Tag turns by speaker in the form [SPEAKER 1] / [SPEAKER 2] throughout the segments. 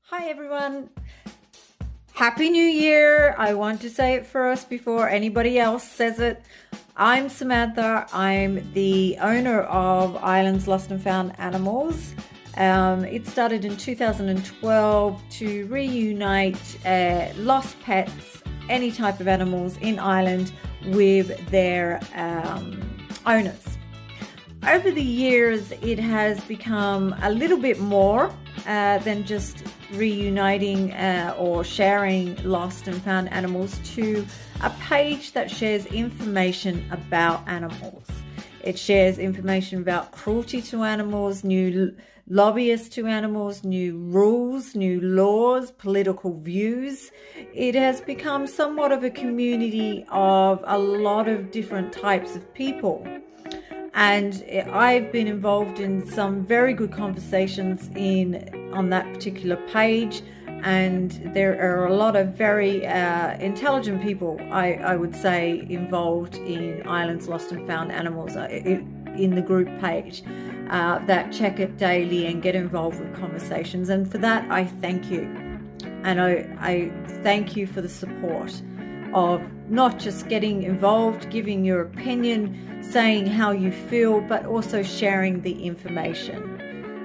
[SPEAKER 1] Hi everyone. Happy New Year. I want to say it first before anybody else says it. I'm Samantha. I'm the owner of Islands Lost and Found Animals. It started in 2012 to reunite lost pets, any type of animals in Ireland with their owners. Over the years, it has become a little bit more than just reuniting or sharing lost and found animals to a page that shares information about animals. It shares information about cruelty to animals, new lobbyists to animals, new rules, new laws, political views. It has become somewhat of a community of a lot of different types of people. And I've been involved in some very good conversations on that particular page, and there are a lot of very intelligent people, I would say, involved in Islands Lost and Found Animals in the group page that check it daily and get involved with conversations. And for that, I thank you. And I thank you for the support of not just getting involved, giving your opinion, saying how you feel, but also sharing the information.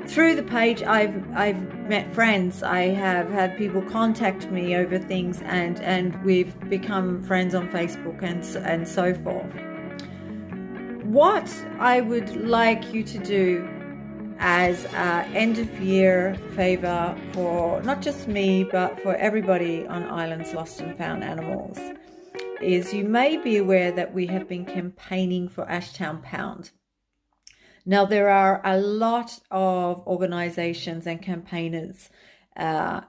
[SPEAKER 1] Through the page, I've met friends. I have had people contact me over things, and we've become friends on Facebook and so forth. What I would like you to do as an end of year favor for not just me, but for everybody on Islands Lost and Found Animals, is you may be aware that we have been campaigning for Ashtown Pound. Now, there are a lot of organizations and campaigners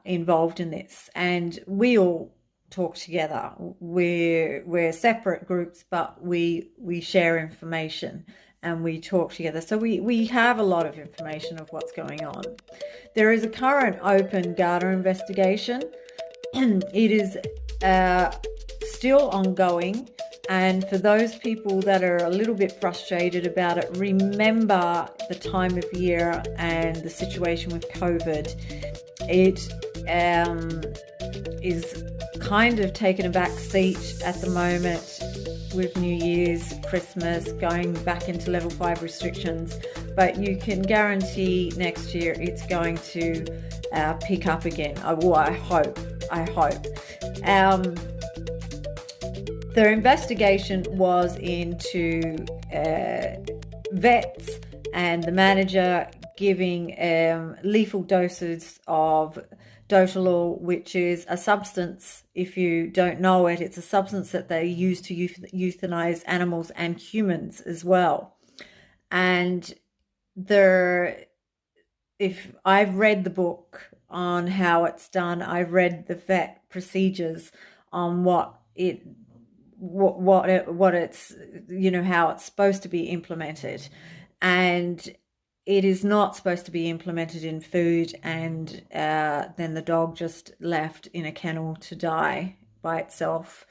[SPEAKER 1] involved in this, and we all talk together. We're separate groups, but we share information and we talk together. So we have a lot of information of what's going on. There is a current open Garda investigation. It is still ongoing. And for those people that are a little bit frustrated about it, remember the time of year and the situation with COVID. It is kind of taken a back seat at the moment with New Year's, Christmas, going back into level 5 restrictions, but you can guarantee next year it's going to pick up again. I hope. Their investigation was into vets and the manager giving lethal doses of Dotalol, which is a substance, if you don't know it, it's a substance that they use to euthanize animals and humans as well. And if I've read the book on how it's done, I've read the vet procedures on what it's, how it's supposed to be implemented. And it is not supposed to be implemented in food, and then the dog just left in a kennel to die by itself.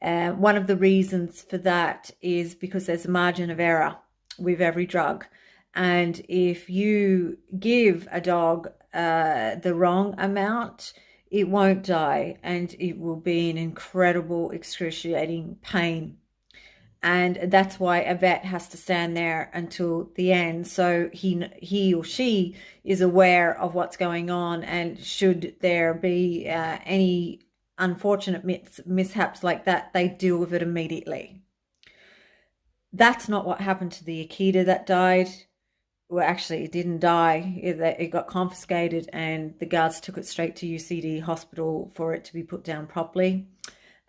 [SPEAKER 1] One of the reasons for that is because there's a margin of error with every drug. And if you give a dog the wrong amount, it won't die, and it will be in incredible, excruciating pain. And that's why a vet has to stand there until the end, so he or she is aware of what's going on, and should there be any unfortunate mishaps like that, they deal with it immediately. That's not what happened to the Akita that died. Well, actually, it didn't die. It got confiscated, and the guards took it straight to UCD hospital for it to be put down properly.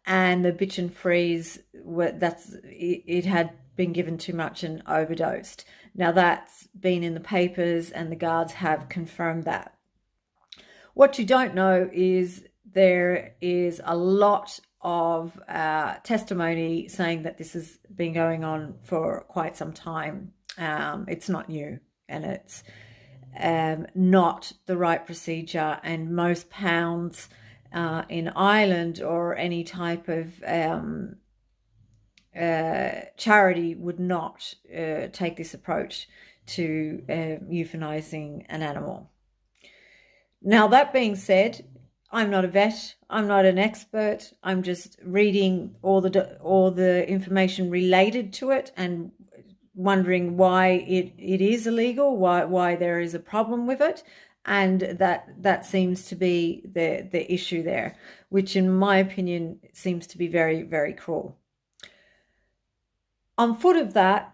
[SPEAKER 1] And the bitch and freeze, it had been given too much and overdosed. Now that's been in the papers, and the guards have confirmed that. What you don't know is there is a lot of testimony saying that this has been going on for quite some time. It's not new, and it's not the right procedure, and most pounds in Ireland or any type of charity would not take this approach to euthanizing an animal. Now, that being said, I'm not a vet. I'm not an expert. I'm just reading all the information related to it and wondering why it is illegal, why there is a problem with it, and that seems to be the issue there, which in my opinion seems to be very, very cruel. On foot of that,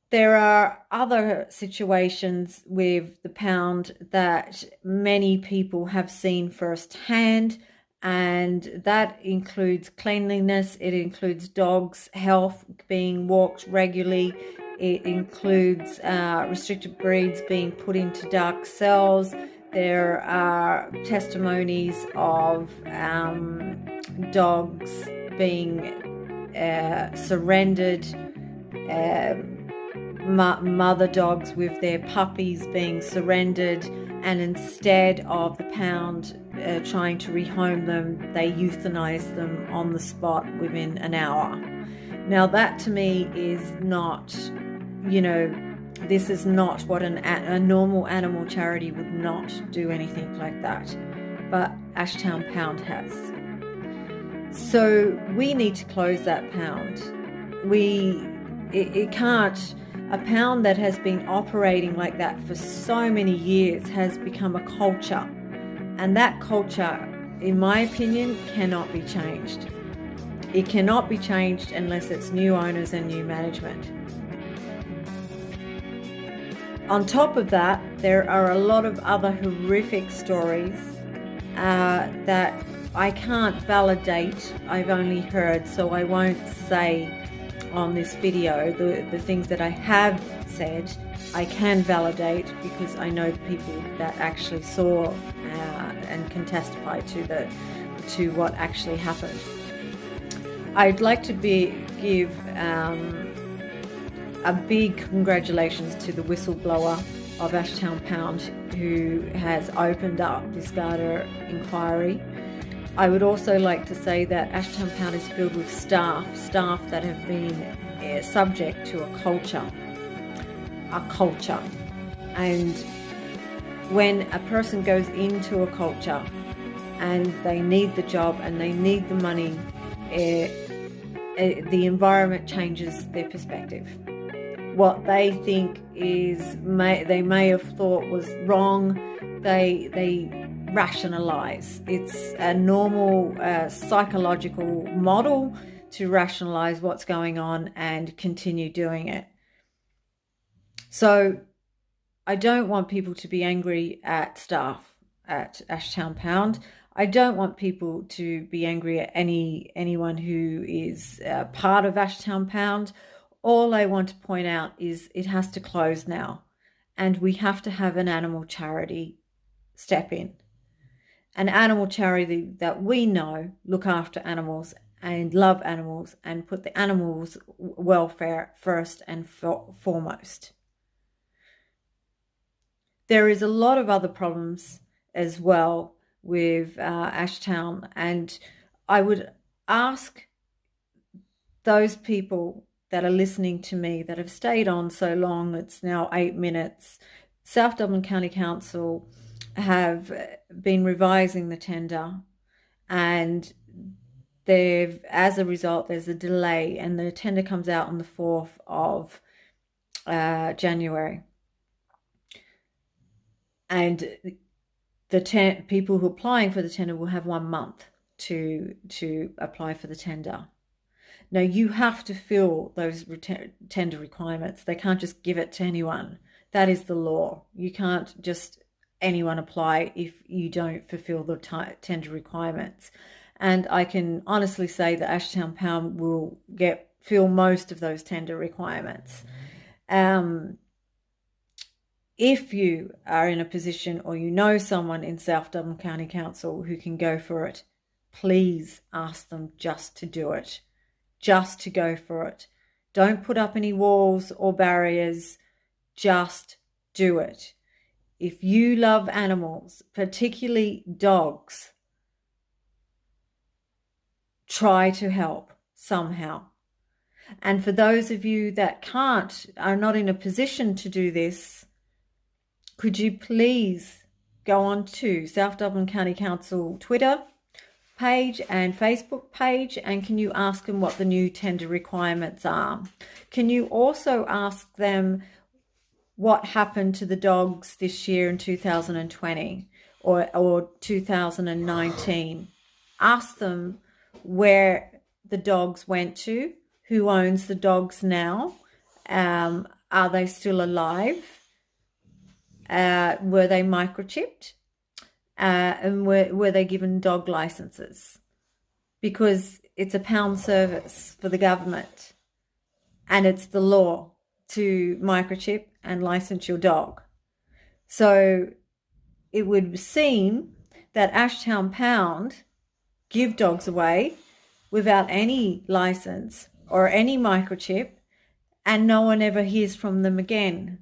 [SPEAKER 1] there are other situations with the pound that many people have seen firsthand, and that includes cleanliness, it includes dogs' health being walked regularly, it includes restricted breeds being put into dark cells. There are testimonies of dogs being surrendered, mother dogs with their puppies being surrendered, and instead of the pound trying to rehome them, they euthanize them on the spot within an hour. Now, that to me is not, this is not what a normal animal charity would not do anything like that, but Ashtown Pound has. So we need to close that pound. It can't. A pound that has been operating like that for so many years has become a culture. And that culture, in my opinion, cannot be changed. It cannot be changed unless it's new owners and new management. On top of that, there are a lot of other horrific stories that I can't validate. I've only heard, so I won't say on this video the things that I have said. I can validate because I know the people that actually saw and can testify to what actually happened. I'd like to give a big congratulations to the whistleblower of Ashtown Pound who has opened up this data inquiry. I would also like to say that Ashtown Pound is filled with staff that have been subject to a culture. And when a person goes into a culture and they need the job and they need the money, the environment changes their perspective. What they think they may have thought was wrong, they rationalize. It's a normal psychological model to rationalize what's going on and continue doing it. So I don't want people to be angry at staff at Ashtown Pound. I don't want people to be angry at anyone who is part of Ashtown Pound. All I want to point out is it has to close now, and we have to have an animal charity step in. An animal charity that we know look after animals and love animals and put the animals' welfare first and foremost. There is a lot of other problems as well with Ashtown, and I would ask those people that are listening to me that have stayed on so long, it's now 8 minutes. South Dublin County Council have been revising the tender, and as a result there's a delay, and the tender comes out on the 4th of January, and the people who are applying for the tender will have 1 month to apply for the tender. Now, you have to fill those tender requirements. They can't just give it to anyone. That is the law. You can't just anyone apply if you don't fulfill the tender requirements. And I can honestly say that Ashtown Pound will fill most of those tender requirements. If you are in a position or you know someone in South Dublin County Council who can go for it, please ask them just to do it. Just to go for it. Don't put up any walls or barriers. Just do it. If you love animals, particularly dogs, try to help somehow. And for those of you that are not in a position to do this, could you please go on to South Dublin County Council Twitter page and Facebook page, and can you ask them what the new tender requirements are? Can you also ask them what happened to the dogs this year in 2020 or 2019? Ask them where the dogs went to, who owns the dogs now, are they still alive, were they microchipped, and were they given dog licenses? Because it's a pound service for the government, and it's the law to microchip and license your dog. So it would seem that Ashtown Pound give dogs away without any license or any microchip, and no one ever hears from them again.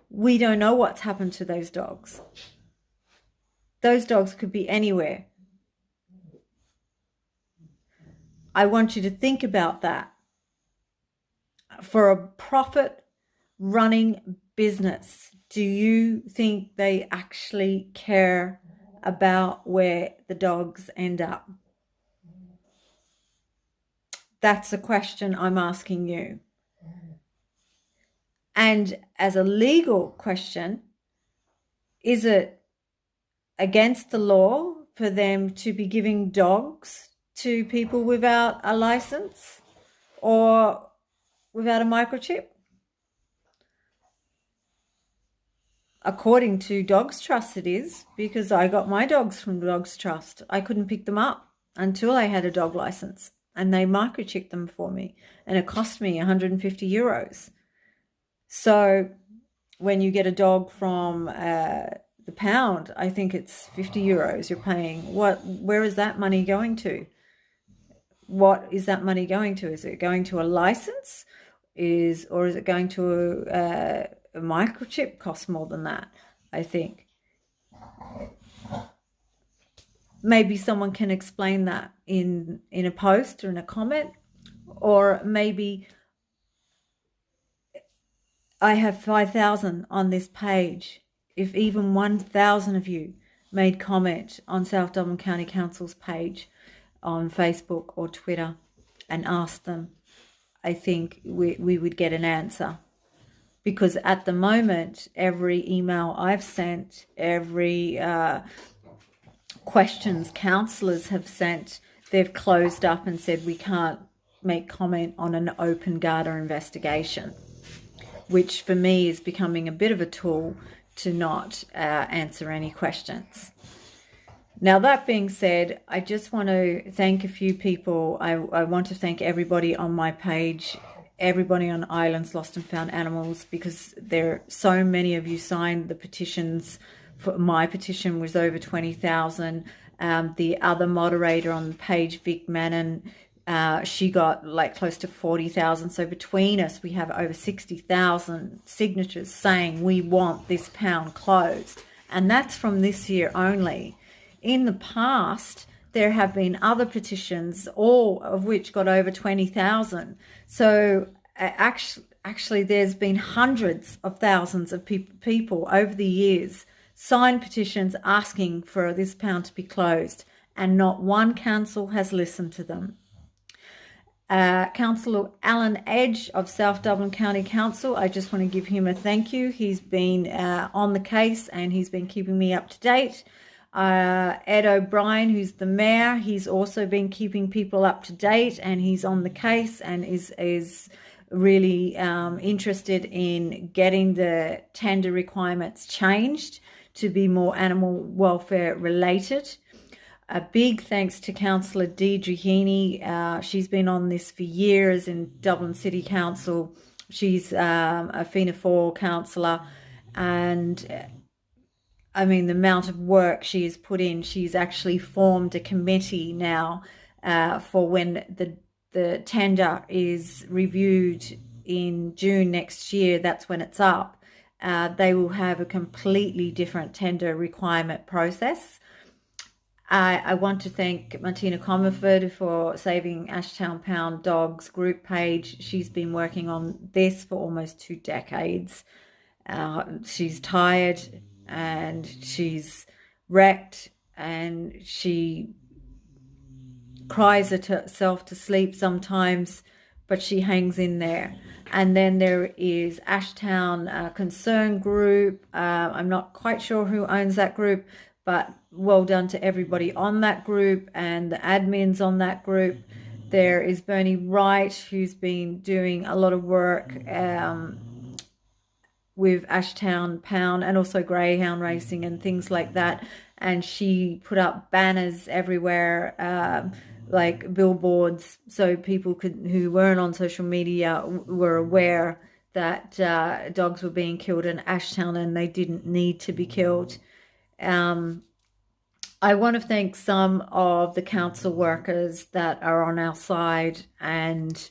[SPEAKER 1] We don't know what's happened to those dogs. Those dogs could be anywhere. I want you to think about that. For a profit running business, do you think they actually care about where the dogs end up? That's a question I'm asking you. And as a legal question, is it against the law for them to be giving dogs to people without a license or without a microchip? According to Dogs Trust, it is, because I got my dogs from Dogs Trust. I couldn't pick them up until I had a dog license, and they microchipped them for me, and it cost me €150. So when you get a dog from the pound, I think it's €50 you're paying. Where is that money going to? What is that money going to? Is it going to a license? Or is it going to a microchip? Costs more than that, I think. Maybe someone can explain that in a post or in a comment, or maybe I have 5,000 on this page. If even 1,000 of you made comment on South Dublin County Council's page on Facebook or Twitter and asked them, I think we would get an answer. Because at the moment, every email I've sent, every questions counsellors have sent, they've closed up and said we can't make comment on an open Garda investigation, which for me is becoming a bit of a tool to not answer any questions. Now, that being said, I just want to thank a few people. I want to thank everybody on my page, everybody on Islands Lost and Found Animals, because there so many of you signed the petitions. My petition was over 20,000. The other moderator on the page, Vic Mannon, she got like close to 40,000. So between us, we have over 60,000 signatures saying we want this pound closed. And that's from this year only. In the past, there have been other petitions, all of which got over 20,000. So actually, there's been hundreds of thousands of people over the years sign petitions asking for this pound to be closed, and not one council has listened to them. Councillor Alan Edge of South Dublin County Council, I just want to give him a thank you. He's been on the case and he's been keeping me up to date. Ed O'Brien, who's the mayor, he's also been keeping people up to date, and he's on the case and is really interested in getting the tender requirements changed to be more animal welfare related. A big thanks to Councillor Deidre Heaney. She's been on this for years in Dublin City Council. She's a Fianna Fáil councillor, and I mean, the amount of work she has put in. She's actually formed a committee now for when the tender is reviewed in June next year. That's when it's up. They will have a completely different tender requirement process. I want to thank Martina Comerford for Saving Ashtown Pound Dogs group page. She's been working on this for almost 2 decades. She's tired and she's wrecked, and she cries herself to sleep sometimes, but she hangs in there. And then there is Ashtown Concern Group. I'm not quite sure who owns that group, but well done to everybody on that group and the admins on that group. There is Bernie Wright, who's been doing a lot of work with Ashtown Pound and also greyhound racing and things like that. And she put up banners everywhere, like billboards, so people who weren't on social media were aware that dogs were being killed in Ashtown and they didn't need to be killed. I want to thank some of the council workers that are on our side, and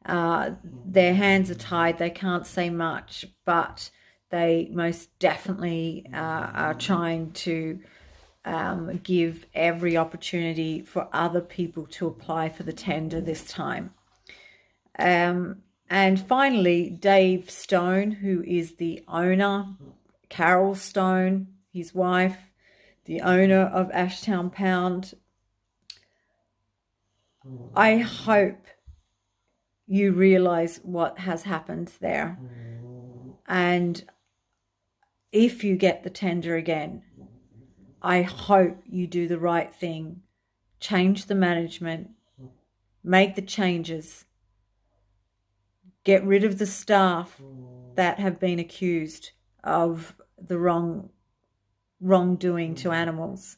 [SPEAKER 1] their hands are tied. They can't say much, but they most definitely are trying to give every opportunity for other people to apply for the tender this time. And finally, Dave Stone, who is the owner, Carol Stone, his wife, the owner of Ashtown Pound. I hope you realize what has happened there. And if you get the tender again, I hope you do the right thing. Change the management, make the changes, get rid of the staff that have been accused of the wrongdoing to animals,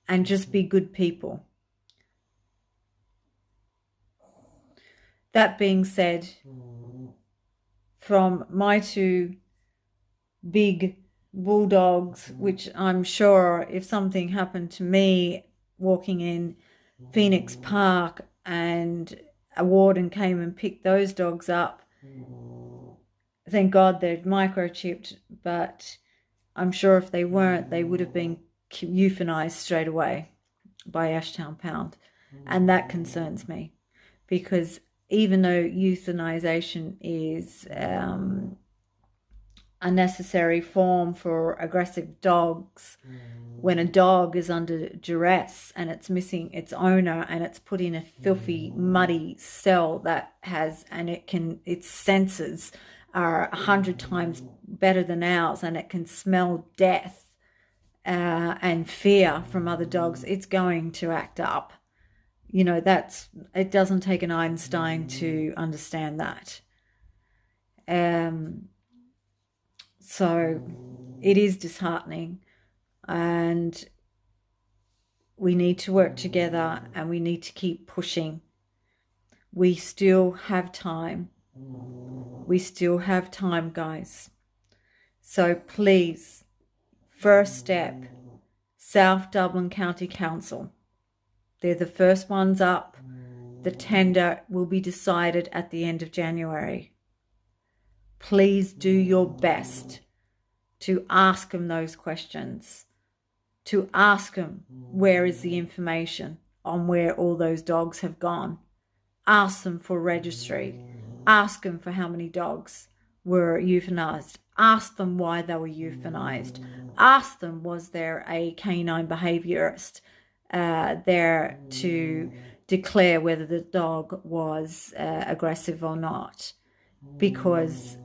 [SPEAKER 1] and just be good people. That being said, from my two big bulldogs, which I'm sure if something happened to me walking in Phoenix Park and a warden came and picked those dogs up, thank God they're microchipped, but I'm sure if they weren't, they would have been euthanized straight away by Ashtown Pound. And that concerns me, because even though euthanization is a necessary form for aggressive dogs, when a dog is under duress and it's missing its owner and it's put in a filthy, muddy cell that has, and its senses are 100 times better than ours, and it can smell death and fear from other dogs, it's going to act up. You know, it doesn't take an Einstein to understand that. So it is disheartening, and we need to work together and we need to keep pushing. We still have time. We still have time, guys. So please, first step, South Dublin County Council. They're the first ones up. The tender will be decided at the end of January. Please do your best to ask them those questions, to ask them where is the information on where all those dogs have gone. Ask them for registry. Ask them for how many dogs were euthanized. Ask them why they were euthanized. Ask them, was there a canine behaviorist there to declare whether the dog was aggressive or not? Because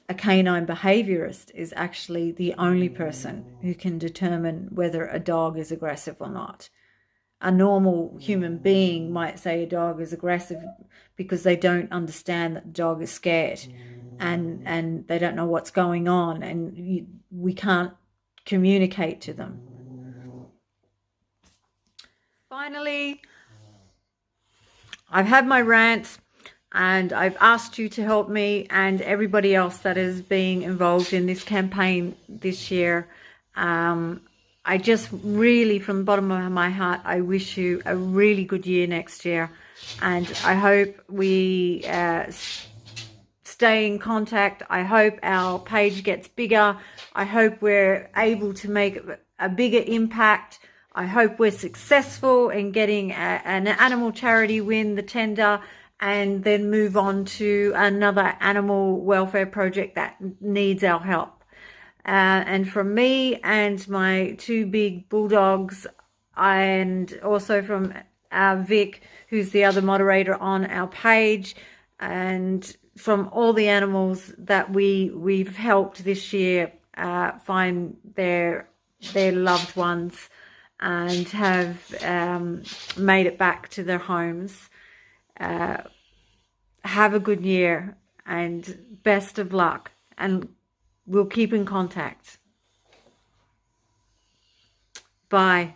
[SPEAKER 1] a canine behaviorist is actually the only person who can determine whether a dog is aggressive or not. A normal human being might say a dog is aggressive because they don't understand that the dog is scared and they don't know what's going on, and we can't communicate to them. Finally, I've had my rant, and I've asked you to help me and everybody else that is being involved in this campaign this year. I just really, from the bottom of my heart, I wish you a really good year next year. And I hope we stay in contact. I hope our page gets bigger. I hope we're able to make a bigger impact. I hope we're successful in getting an animal charity win the tender. and then move on to another animal welfare project that needs our help. And from me and my two big bulldogs, and also from Vic, who's the other moderator on our page, and from all the animals that we've helped this year find their loved ones and have made it back to their homes. Have a good year and best of luck, and we'll keep in contact. Bye.